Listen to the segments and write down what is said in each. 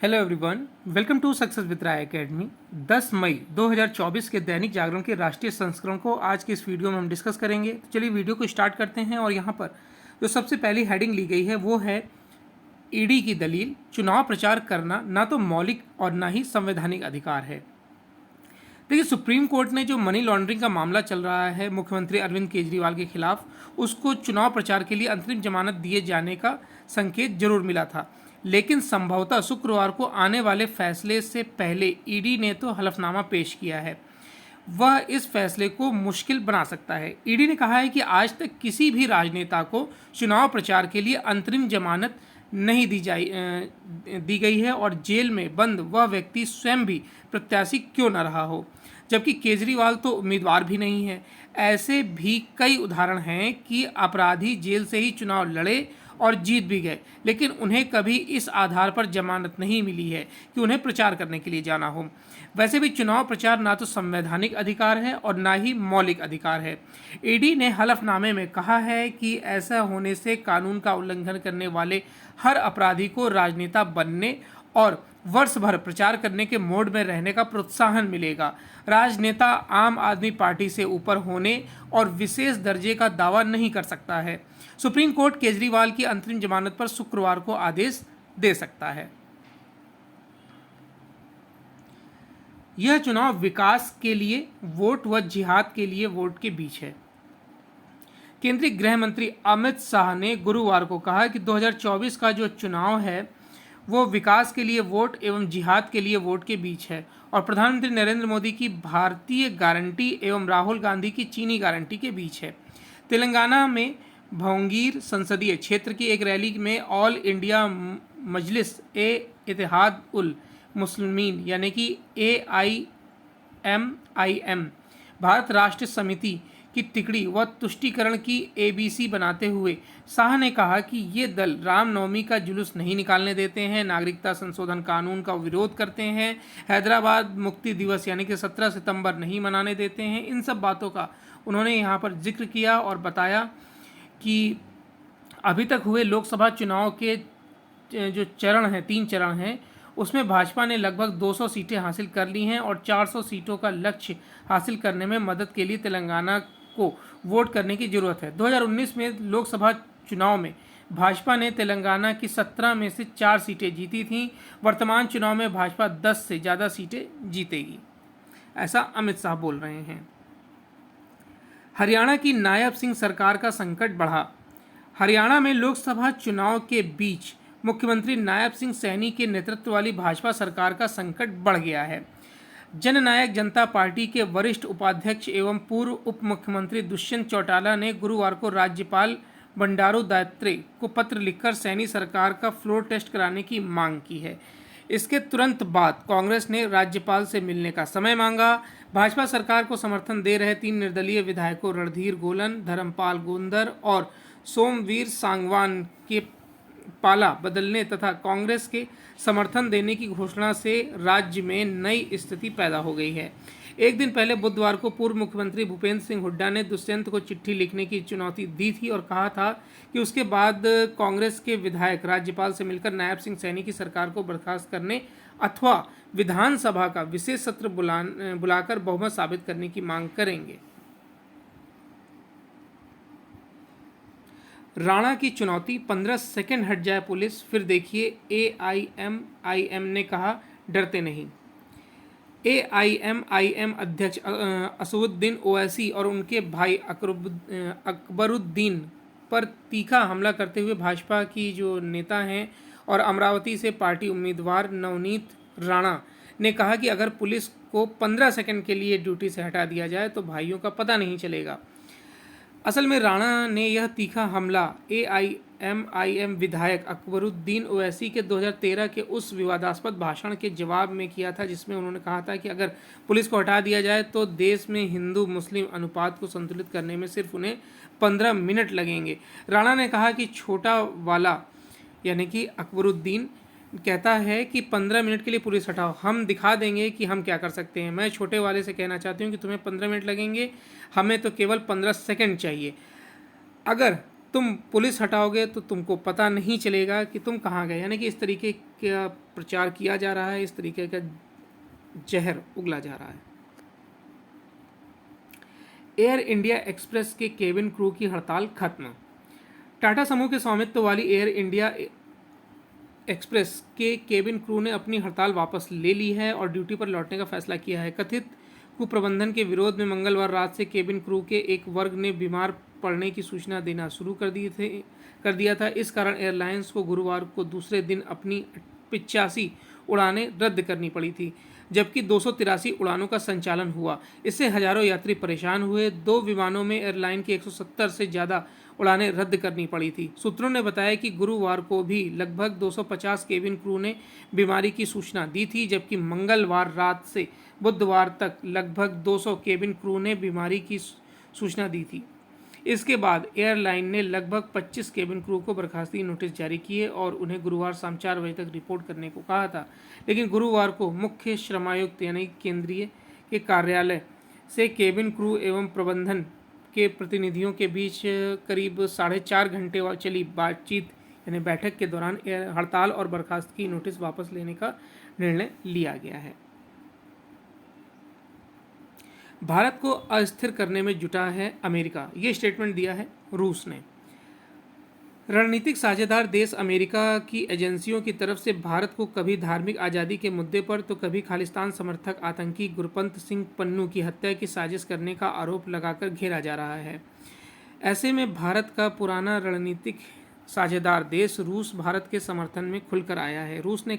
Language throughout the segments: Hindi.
Hello everyone, welcome to success with Rai academy. 10 मई 2024 के दैनिक जागरण के राष्ट्रीय संस्करण को आज के इस वीडियो में हम डिस्कस करेंगे। तो चलिए वीडियो को स्टार्ट करते हैं। और यहाँ पर जो सबसे पहली हेडिंग ली गई है वो है ईडी की दलील, चुनाव प्रचार करना ना तो मौलिक और ना ही संवैधानिक अधिकार है। देखिए, सुप्रीम कोर्ट ने जो मनी लॉन्ड्रिंग का मामला चल रहा है मुख्यमंत्री अरविंद केजरीवाल के खिलाफ, उसको चुनाव प्रचार के लिए अंतरिम जमानत दिए जाने का संकेत जरूर मिला था, लेकिन संभवतः शुक्रवार को आने वाले फैसले से पहले ईडी ने तो हलफनामा पेश किया है। वह इस फैसले को मुश्किल बना सकता है। ईडी ने कहा है कि आज तक किसी भी राजनेता को चुनाव प्रचार के लिए अंतरिम जमानत नहीं दी गई है, और जेल में बंद वह व्यक्ति स्वयं भी प्रत्याशी क्यों न रहा हो, जबकि केजरीवाल तो उम्मीदवार भी नहीं है। ऐसे भी कई उदाहरण हैं कि अपराधी जेल से ही चुनाव लड़े और जीत भी गए, लेकिन उन्हें कभी इस आधार पर जमानत नहीं मिली है कि उन्हें प्रचार करने के लिए जाना हो। वैसे भी चुनाव प्रचार ना तो संवैधानिक अधिकार है और ना ही मौलिक अधिकार है। ईडी ने हलफनामे में कहा है कि ऐसा होने से कानून का उल्लंघन करने वाले हर अपराधी को राजनेता बनने और वर्ष भर प्रचार करने के मोड में रहने का प्रोत्साहन मिलेगा। राजनेता आम आदमी पार्टी से ऊपर होने और विशेष दर्जे का दावा नहीं कर सकता है। सुप्रीम कोर्ट केजरीवाल की अंतरिम जमानत पर शुक्रवार को आदेश दे सकता है। यह चुनाव विकास के लिए वोट व जिहाद के लिए वोट के बीच है। केंद्रीय गृह मंत्री अमित शाह ने गुरुवार को कहा कि 2024 का जो चुनाव है वो विकास के लिए वोट एवं जिहाद के लिए वोट के बीच है, और प्रधानमंत्री नरेंद्र मोदी की भारतीय गारंटी एवं राहुल गांधी की चीनी गारंटी के बीच है। तेलंगाना में भोंगीर संसदीय क्षेत्र की एक रैली में ऑल इंडिया मजलिस ए इत्तेहाद उल मुस्लिमीन यानी कि AIMIM, भारत राष्ट्र समिति की तिकड़ी व तुष्टीकरण की ABC बनाते हुए शाह ने कहा कि ये दल रामनवमी का जुलूस नहीं निकालने देते हैं, नागरिकता संशोधन कानून का विरोध करते हैं, हैदराबाद मुक्ति दिवस यानी कि 17 सितंबर नहीं मनाने देते हैं। इन सब बातों का उन्होंने यहाँ पर जिक्र किया और बताया कि अभी तक हुए लोकसभा चुनाव के जो चरण हैं, 3 चरण हैं, उसमें भाजपा ने लगभग 200 सीटें हासिल कर ली हैं और 400 सीटों का लक्ष्य हासिल करने में मदद के लिए तेलंगाना को वोट करने की जरूरत है। 2019 में लोकसभा चुनाव में भाजपा ने तेलंगाना की 17 में से 4 सीटें जीती थीं। वर्तमान चुनाव में भाजपा 10 से ज़्यादा सीटें जीतेगी, ऐसा अमित शाह बोल रहे हैं। हरियाणा की नायब सिंह सरकार का संकट बढ़ा। हरियाणा में लोकसभा चुनाव के बीच मुख्यमंत्री नायब सिंह सैनी के नेतृत्व वाली भाजपा सरकार का संकट बढ़ गया है। जननायक जनता पार्टी के वरिष्ठ उपाध्यक्ष एवं पूर्व उप मुख्यमंत्री दुष्यंत चौटाला ने गुरुवार को राज्यपाल बंडारू दत्तात्रेय को पत्र लिखकर सैनी सरकार का फ्लोर टेस्ट कराने की मांग की है। इसके तुरंत बाद कांग्रेस ने राज्यपाल से मिलने का समय मांगा। भाजपा सरकार को समर्थन दे रहे 3 निर्दलीय विधायकों रणधीर गोलन, धर्मपाल गोंदर और सोमवीर सांगवान के पाला बदलने तथा कांग्रेस के समर्थन देने की घोषणा से राज्य में नई स्थिति पैदा हो गई है। एक दिन पहले बुधवार को पूर्व मुख्यमंत्री भूपेंद्र सिंह हुड्डा ने दुष्यंत को चिट्ठी लिखने की चुनौती दी थी और कहा था कि उसके बाद कांग्रेस के विधायक राज्यपाल से मिलकर नायब सिंह सैनी की सरकार को बर्खास्त करने अथवा विधानसभा का विशेष सत्र बुलाकर बहुमत साबित करने की मांग करेंगे। राणा की चुनौती, 15 सेकंड हट जाए पुलिस फिर देखिए, AIMIM ने कहा डरते नहीं। AIMIM अध्यक्ष असदुद्दीन ओवैसी और उनके भाई अकबरुद्दीन पर तीखा हमला करते हुए भाजपा की जो नेता हैं और अमरावती से पार्टी उम्मीदवार नवनीत राणा ने कहा कि अगर पुलिस को 15 सेकंड के लिए ड्यूटी से हटा दिया जाए तो भाइयों का पता नहीं चलेगा। असल में राणा ने यह तीखा हमला AIMIM विधायक अकबरुद्दीन ओवैसी के 2013 के उस विवादास्पद भाषण के जवाब में किया था, जिसमें उन्होंने कहा था कि अगर पुलिस को हटा दिया जाए तो देश में हिंदू मुस्लिम अनुपात को संतुलित करने में सिर्फ उन्हें 15 मिनट लगेंगे। राणा ने कहा कि छोटा वाला यानी कि अकबरुद्दीन कहता है कि 15 मिनट के लिए पुलिस हटाओ, हम दिखा देंगे कि हम क्या कर सकते हैं। मैं छोटे वाले से कहना चाहती हूँ कि तुम्हें 15 मिनट लगेंगे, हमें तो केवल 15 सेकंड चाहिए। अगर तुम पुलिस हटाओगे तो तुमको पता नहीं चलेगा कि तुम कहाँ गए। यानी कि इस तरीके का प्रचार किया जा रहा है, इस तरीके का जहर उगला जा रहा है। एयर इंडिया एक्सप्रेस के केबिन क्रू की हड़ताल खत्म। टाटा समूह के स्वामित्व वाली एयर इंडिया एक्सप्रेस के केबिन क्रू ने अपनी हड़ताल वापस ले ली है और ड्यूटी पर लौटने का फैसला किया है। कथित कुप्रबंधन के विरोध में मंगलवार रात से केबिन क्रू के एक वर्ग ने बीमार पड़ने की सूचना देना शुरू कर दिया था। इस कारण एयरलाइंस को गुरुवार को दूसरे दिन अपनी 85 उड़ानें रद्द करनी पड़ी थी, जबकि 283 उड़ानों का संचालन हुआ। इससे हजारों यात्री परेशान हुए। 2 विमानों में एयरलाइन की 170 से ज़्यादा उड़ानें रद्द करनी पड़ी थी। सूत्रों ने बताया कि गुरुवार को भी लगभग 250 केबिन क्रू ने बीमारी की सूचना दी थी, जबकि मंगलवार रात से बुधवार तक लगभग 200 केबिन क्रू ने बीमारी की सूचना दी थी। इसके बाद एयरलाइन ने लगभग 25 केबिन क्रू को बर्खास्तगी नोटिस जारी किए और उन्हें गुरुवार शाम 4 बजे तक रिपोर्ट करने को कहा था। लेकिन गुरुवार को मुख्य श्रमायुक्त यानी केंद्रीय के कार्यालय से केबिन क्रू एवं प्रबंधन के प्रतिनिधियों के बीच करीब 4.5 घंटे चली बातचीत यानी बैठक के दौरान हड़ताल और बर्खास्तगी नोटिस वापस लेने का निर्णय लिया गया है। भारत को अस्थिर करने में जुटा है अमेरिका, ये स्टेटमेंट दिया है रूस ने। रणनीतिक साझेदार देश अमेरिका की एजेंसियों की तरफ से भारत को कभी धार्मिक आज़ादी के मुद्दे पर तो कभी खालिस्तान समर्थक आतंकी गुरपंत सिंह पन्नू की हत्या की साजिश करने का आरोप लगाकर घेरा जा रहा है। ऐसे में भारत का पुराना रणनीतिक साझेदार देश रूस भारत के समर्थन में खुलकर आया है। रूस ने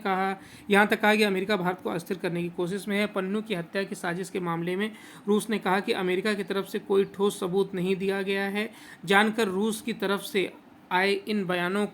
यहाँ तक कहा कि अमेरिका भारत को अस्थिर करने की कोशिश में है। पन्नू की हत्या की साजिश के मामले में रूस ने कहा कि अमेरिका की तरफ से कोई ठोस सबूत नहीं दिया गया है। जानकर रूस की तरफ से आए इन बयानों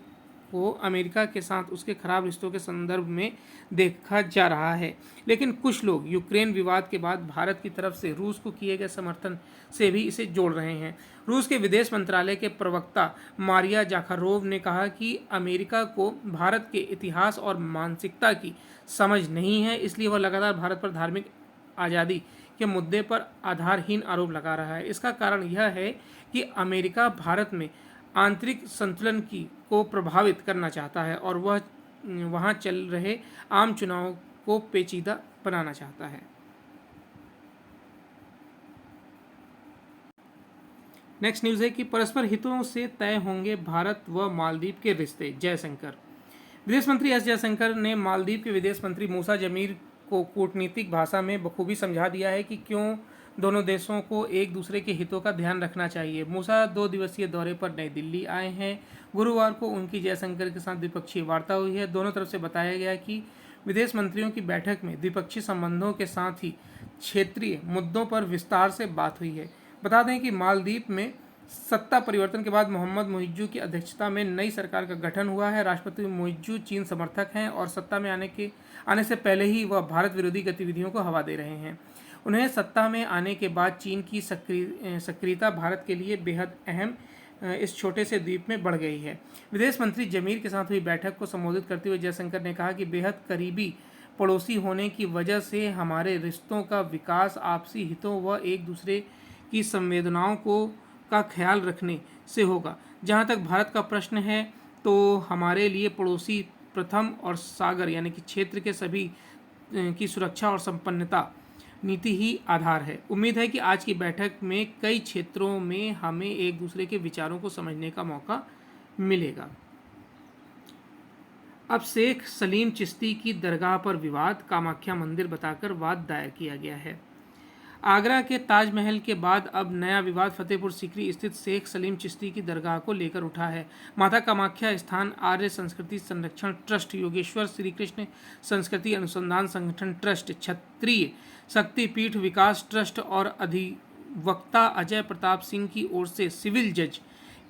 को अमेरिका के साथ उसके खराब रिश्तों के संदर्भ में देखा जा रहा है, लेकिन कुछ लोग यूक्रेन विवाद के बाद भारत की तरफ से रूस को किए गए समर्थन से भी इसे जोड़ रहे हैं। रूस के विदेश मंत्रालय के प्रवक्ता मारिया जाखारोव ने कहा कि अमेरिका को भारत के इतिहास और मानसिकता की समझ नहीं है, इसलिए वह लगातार भारत पर धार्मिक आज़ादी के मुद्दे पर आधारहीन आरोप लगा रहा है। इसका कारण यह है कि अमेरिका भारत में आंतरिक संतुलन को प्रभावित करना चाहता है और वह वहां चल रहे आम चुनाव को पेचीदा बनाना चाहता है। नेक्स्ट न्यूज़ है कि परस्पर हितों से तय होंगे भारत व मालदीव के रिश्ते, जयशंकर। विदेश मंत्री एस जयशंकर ने मालदीव के विदेश मंत्री मूसा जमीर को कूटनीतिक भाषा में बखूबी समझा दिया है कि क्यों दोनों देशों को एक दूसरे के हितों का ध्यान रखना चाहिए। मूसा 2 दिवसीय दौरे पर नई दिल्ली आए हैं। गुरुवार को उनकी जयशंकर के साथ द्विपक्षीय वार्ता हुई है। दोनों तरफ से बताया गया कि विदेश मंत्रियों की बैठक में द्विपक्षीय संबंधों के साथ ही क्षेत्रीय मुद्दों पर विस्तार से बात हुई है। बता दें कि मालदीव में सत्ता परिवर्तन के बाद मोहम्मद मुइज्जू की अध्यक्षता में नई सरकार का गठन हुआ है। राष्ट्रपति मुइज्जू चीन समर्थक हैं और सत्ता में आने से पहले ही वह भारत विरोधी गतिविधियों को हवा दे रहे हैं। उन्हें सत्ता में आने के बाद चीन की सक्रियता भारत के लिए बेहद अहम इस छोटे से द्वीप में बढ़ गई है। विदेश मंत्री जमीर के साथ हुई बैठक को संबोधित करते हुए जयशंकर ने कहा कि बेहद करीबी पड़ोसी होने की वजह से हमारे रिश्तों का विकास आपसी हितों व एक दूसरे की संवेदनाओं का ख्याल रखने से होगा। जहाँ तक भारत का प्रश्न है तो हमारे लिए पड़ोसी प्रथम और सागर यानी कि क्षेत्र के सभी की सुरक्षा और संपन्नता नीति ही आधार है। उम्मीद है कि आज की बैठक में कई क्षेत्रों में हमें एक दूसरे के विचारों को समझने का मौका मिलेगा। अब शेख सलीम चिश्ती की दरगाह पर विवाद, कामाख्या मंदिर बताकर वाद दायर किया गया है। आगरा के ताजमहल के बाद अब नया विवाद फतेहपुर सीकरी स्थित शेख सलीम चिश्ती की दरगाह को लेकर उठा है। माता कामाख्या स्थान आर्य संस्कृति संरक्षण ट्रस्ट, योगेश्वर श्री कृष्ण संस्कृति अनुसंधान संगठन ट्रस्ट, क्षत्रिय शक्तिपीठ विकास ट्रस्ट और अधिवक्ता अजय प्रताप सिंह की ओर से सिविल जज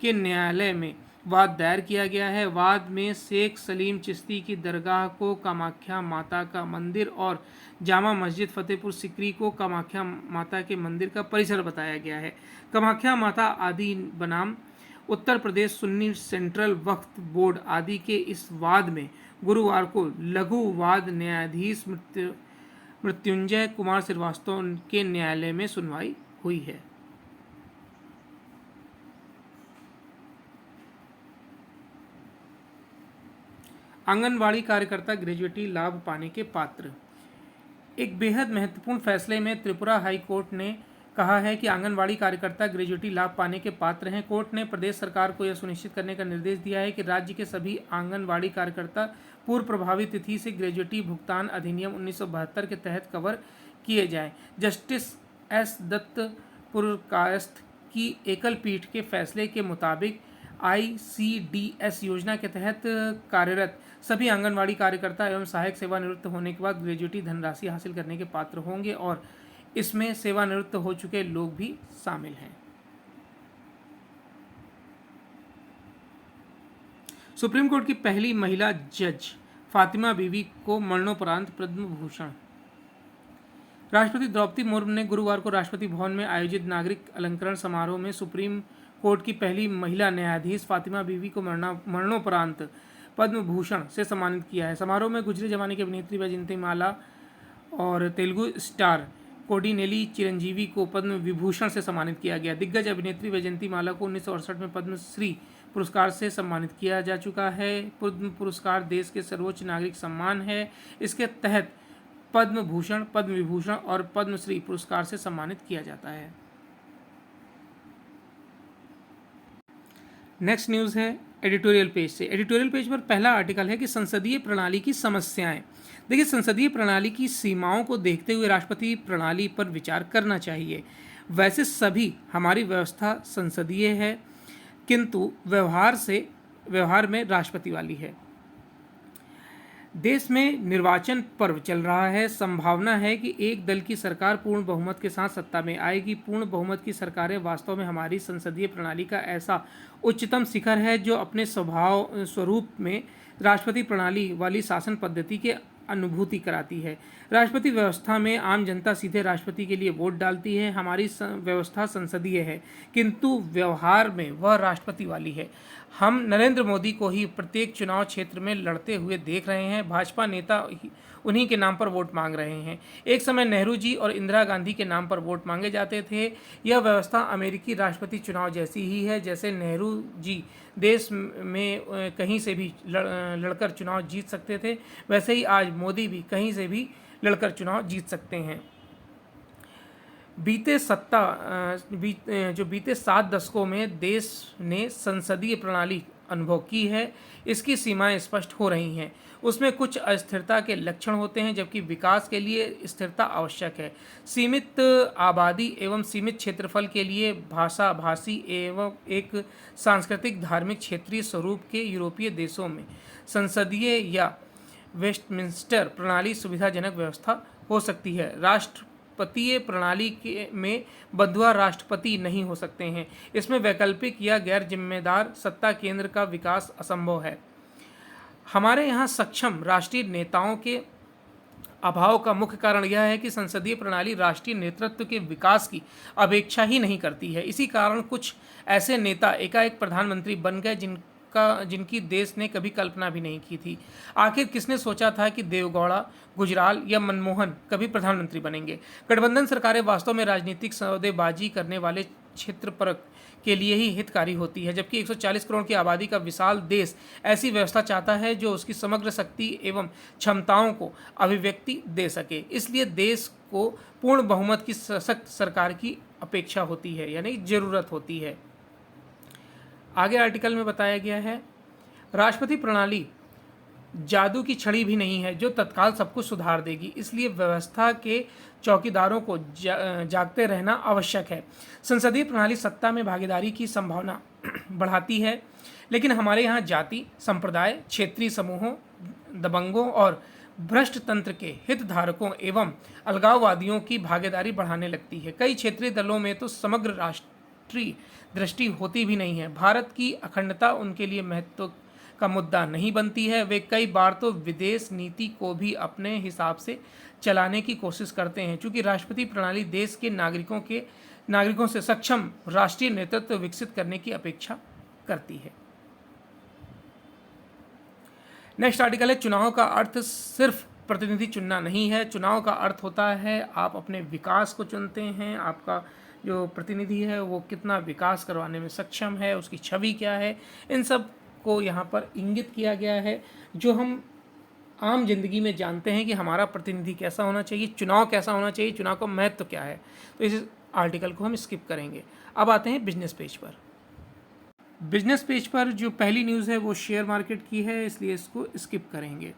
के न्यायालय में वाद दायर किया गया है। वाद में शेख सलीम चिश्ती की दरगाह को कामाख्या माता का मंदिर और जामा मस्जिद फतेहपुर सीकरी को कामाख्या माता के मंदिर का परिसर बताया गया है। कामाख्या माता आदि बनाम उत्तर प्रदेश सुन्नी सेंट्रल वक्फ बोर्ड आदि के इस वाद में गुरुवार को लघु वाद न्यायाधीश मृत्युंजय कुमार श्रीवास्तव के न्यायालय में सुनवाई हुई है। आंगनवाड़ी कार्यकर्ता ग्रेजुएटी लाभ पाने के पात्र। एक बेहद महत्वपूर्ण फैसले में त्रिपुरा हाई कोर्ट ने कहा है कि आंगनवाड़ी कार्यकर्ता ग्रेजुएटी लाभ पाने के पात्र हैं। कोर्ट ने प्रदेश सरकार को यह सुनिश्चित करने का निर्देश दिया है कि राज्य के सभी आंगनवाड़ी कार्यकर्ता पूर्व प्रभावी तिथि से ग्रेजुएटी भुगतान अधिनियम 1972 के तहत कवर किए जाएं। जस्टिस एस दत्त पुरकायस्थ की एकल पीठ के फैसले के मुताबिक ICDS योजना के तहत कार्यरत सभी आंगनवाड़ी कार्यकर्ता एवं सहायक सेवानिवृत्त होने के बाद ग्रेजुएटी धनराशि हासिल करने के पात्र होंगे और इसमें सेवानिवृत्त हो चुके लोग भी शामिल हैं। सुप्रीम कोर्ट की पहली महिला जज फातिमा बीवी को मरणोपरांत पद्म भूषण। राष्ट्रपति द्रौपदी मुर्मू ने गुरुवार को राष्ट्रपति भवन में आयोजित नागरिक अलंकरण समारोह में सुप्रीम कोर्ट की पहली महिला न्यायाधीश फातिमा बीवी को मरणोपरांत पद्म भूषण से सम्मानित किया है। समारोह में गुजरे जमाने की अभिनेत्री वैजयंती माला और तेलुगु स्टार कोडिनेली चिरंजीवी को पद्म विभूषण से सम्मानित किया गया। दिग्गज अभिनेत्री वैजयंती माला को 1968 में पद्मश्री पुरस्कार से सम्मानित किया जा चुका है। पद्म पुरस्कार देश के सर्वोच्च नागरिक सम्मान है। इसके तहत पद्म भूषण, पद्म विभूषण और पद्मश्री पुरस्कार से सम्मानित किया जाता है। नेक्स्ट न्यूज़ है एडिटोरियल पेज से। एडिटोरियल पेज पर पहला आर्टिकल है कि संसदीय प्रणाली की समस्याएं। देखिए, संसदीय प्रणाली की सीमाओं को देखते हुए राष्ट्रपति प्रणाली पर विचार करना चाहिए। वैसे सभी हमारी व्यवस्था संसदीय है, किंतु व्यवहार में राष्ट्रपति वाली है। देश में निर्वाचन पर्व चल रहा है। संभावना है कि एक दल की सरकार पूर्ण बहुमत के साथ सत्ता में आएगी। पूर्ण बहुमत की सरकारें वास्तव में हमारी संसदीय प्रणाली का ऐसा उच्चतम शिखर है जो अपने स्वरूप में राष्ट्रपति प्रणाली वाली शासन पद्धति के अनुभूति कराती है। राष्ट्रपति व्यवस्था में आम जनता सीधे राष्ट्रपति के लिए वोट डालती है। हमारी व्यवस्था संसदीय है, किंतु व्यवहार में वह राष्ट्रपति वाली है। हम नरेंद्र मोदी को ही प्रत्येक चुनाव क्षेत्र में लड़ते हुए देख रहे हैं। भाजपा नेता उन्हीं के नाम पर वोट मांग रहे हैं। एक समय नेहरू जी और इंदिरा गांधी के नाम पर वोट मांगे जाते थे। यह व्यवस्था अमेरिकी राष्ट्रपति चुनाव जैसी ही है। जैसे नेहरू जी देश में कहीं से भी लड़कर चुनाव जीत सकते थे, वैसे ही आज मोदी भी कहीं से भी लड़कर चुनाव जीत सकते हैं। बीते 7 दशकों में देश ने संसदीय प्रणाली अनुभव की है। इसकी सीमाएं स्पष्ट हो रही हैं। उसमें कुछ अस्थिरता के लक्षण होते हैं, जबकि विकास के लिए स्थिरता आवश्यक है। सीमित आबादी एवं सीमित क्षेत्रफल के लिए भाषा, भाषी एवं एक सांस्कृतिक धार्मिक क्षेत्रीय स्वरूप के यूरोपीय देशों में संसदीय या वेस्टमिंस्टर प्रणाली सुविधाजनक व्यवस्था हो सकती है। राष्ट्रपतीय प्रणाली में बंधुआ राष्ट्रपति नहीं हो सकते हैं। इसमें वैकल्पिक या गैर जिम्मेदार सत्ता केंद्र का विकास असंभव है। हमारे यहाँ सक्षम राष्ट्रीय नेताओं के अभाव का मुख्य कारण यह है कि संसदीय प्रणाली राष्ट्रीय नेतृत्व के विकास की अपेक्षा ही नहीं करती है। इसी कारण कुछ ऐसे नेता एकाएक प्रधानमंत्री बन गए जिनकी देश ने कभी कल्पना भी नहीं की थी। आखिर किसने सोचा था कि देवगौड़ा, गुजराल या मनमोहन कभी प्रधानमंत्री बनेंगे? गठबंधन सरकारें वास्तव में राजनीतिक सौदेबाजी करने वाले क्षेत्रपरक के लिए ही हितकारी होती है, जबकि 140 करोड़ की आबादी का विशाल देश ऐसी व्यवस्था चाहता है जो उसकी समग्र शक्ति एवं क्षमताओं को अभिव्यक्ति दे सके। इसलिए देश को पूर्ण बहुमत की सशक्त सरकार की अपेक्षा होती है, यानी जरूरत होती है। आगे आर्टिकल में बताया गया है, राष्ट्रपति प्रणाली जादू की छड़ी भी नहीं है जो तत्काल सब कुछ सुधार देगी। इसलिए व्यवस्था के चौकीदारों को जागते रहना आवश्यक है। संसदीय प्रणाली सत्ता में भागीदारी की संभावना बढ़ाती है, लेकिन हमारे यहाँ जाति, संप्रदाय, क्षेत्रीय समूहों, दबंगों और भ्रष्ट तंत्र के हितधारकों एवं अलगाववादियों की भागीदारी बढ़ाने लगती है। कई क्षेत्रीय दलों में तो समग्र राष्ट्रीय दृष्टि होती भी नहीं है। भारत की अखंडता उनके लिए महत्व का मुद्दा नहीं बनती है। वे कई बार तो विदेश नीति को भी अपने हिसाब से चलाने की कोशिश करते हैं। चूंकि राष्ट्रपति प्रणाली देश के नागरिकों से सक्षम राष्ट्रीय नेतृत्व विकसित करने की अपेक्षा करती है। नेक्स्ट आर्टिकल है, चुनाव का अर्थ सिर्फ प्रतिनिधि चुनना नहीं है। चुनाव का अर्थ होता है आप अपने विकास को चुनते हैं। आपका जो प्रतिनिधि है वो कितना विकास करवाने में सक्षम है, उसकी छवि क्या है, इन सब को यहाँ पर इंगित किया गया है, जो हम आम जिंदगी में जानते हैं कि हमारा प्रतिनिधि कैसा होना चाहिए, चुनाव कैसा होना चाहिए, चुनाव का महत्व क्या है। तो इस आर्टिकल को हम स्किप करेंगे। अब आते हैं बिजनेस पेज पर। बिजनेस पेज पर जो पहली न्यूज़ है वो शेयर मार्केट की है, इसलिए इसको स्किप करेंगे।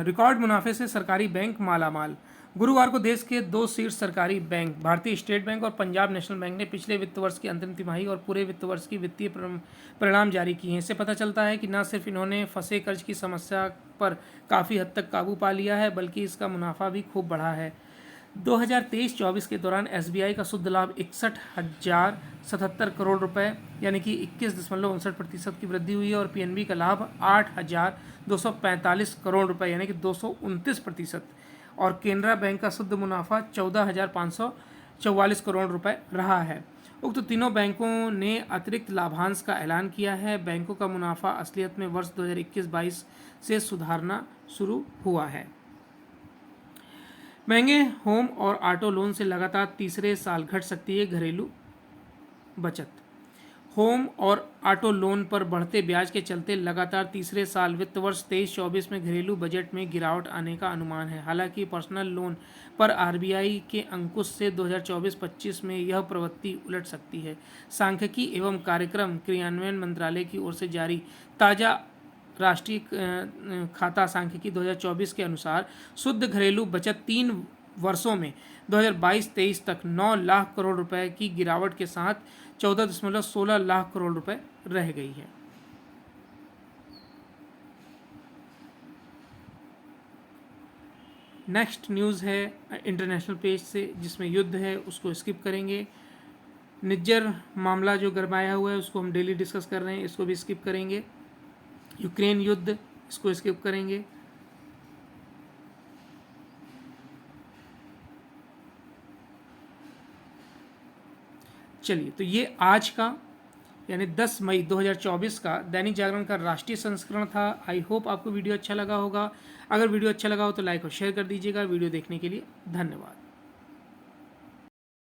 रिकॉर्ड मुनाफे से सरकारी बैंक मालामाल। गुरुवार को देश के 2 शीर्ष सरकारी बैंक भारतीय स्टेट बैंक और पंजाब नेशनल बैंक ने पिछले वित्त वर्ष की अंतिम तिमाही और पूरे वित्त वर्ष की वित्तीय परिणाम जारी किए हैं। इससे पता चलता है कि न सिर्फ इन्होंने फंसे कर्ज की समस्या पर काफ़ी हद तक काबू पा लिया है, बल्कि इसका मुनाफा भी खूब बढ़ा है। 2023-24 के दौरान एसबीआई का शुद्ध लाभ 61,077 करोड़ रुपए यानी कि 21.59% की वृद्धि हुई है और पीएनबी का लाभ 8,245 करोड़ रुपए यानी कि 229% और केनरा बैंक का शुद्ध मुनाफा 14,544 करोड़ रुपए रहा है। उक्त तीनों बैंकों ने अतिरिक्त लाभांश का ऐलान किया है। बैंकों का मुनाफा असलियत में वर्ष 2021-22 से सुधारना शुरू हुआ है। महंगे होम और ऑटो लोन से लगातार तीसरे साल घट सकती है घरेलू बचत। होम और ऑटो लोन पर बढ़ते ब्याज के चलते लगातार तीसरे साल वित्त वर्ष 23-24 में घरेलू बजट में गिरावट आने का अनुमान है। हालांकि पर्सनल लोन पर आरबीआई के अंकुश से 2024-25 में यह प्रवृत्ति उलट सकती है। सांख्यिकी एवं कार्यक्रम क्रियान्वयन मंत्रालय की ओर से जारी ताज़ा राष्ट्रीय खाता सांख्यिकी 2024 के अनुसार शुद्ध घरेलू बचत 3 वर्षों में 2022-23 तक 9 लाख करोड़ रुपए की गिरावट के साथ 14.16 लाख करोड़ रुपए रह गई है। नेक्स्ट न्यूज़ है इंटरनेशनल पेज से, जिसमें युद्ध है, उसको स्किप करेंगे। निज्जर मामला जो गरमाया हुआ है उसको हम डेली डिस्कस कर रहे हैं, इसको भी स्किप करेंगे। यूक्रेन युद्ध, इसको स्किप करेंगे। चलिए, तो ये आज का यानी 10 मई 2024 का दैनिक जागरण का राष्ट्रीय संस्करण था। आई होप आपको वीडियो अच्छा लगा होगा। अगर वीडियो अच्छा लगा हो तो लाइक और शेयर कर दीजिएगा। वीडियो देखने के लिए धन्यवाद।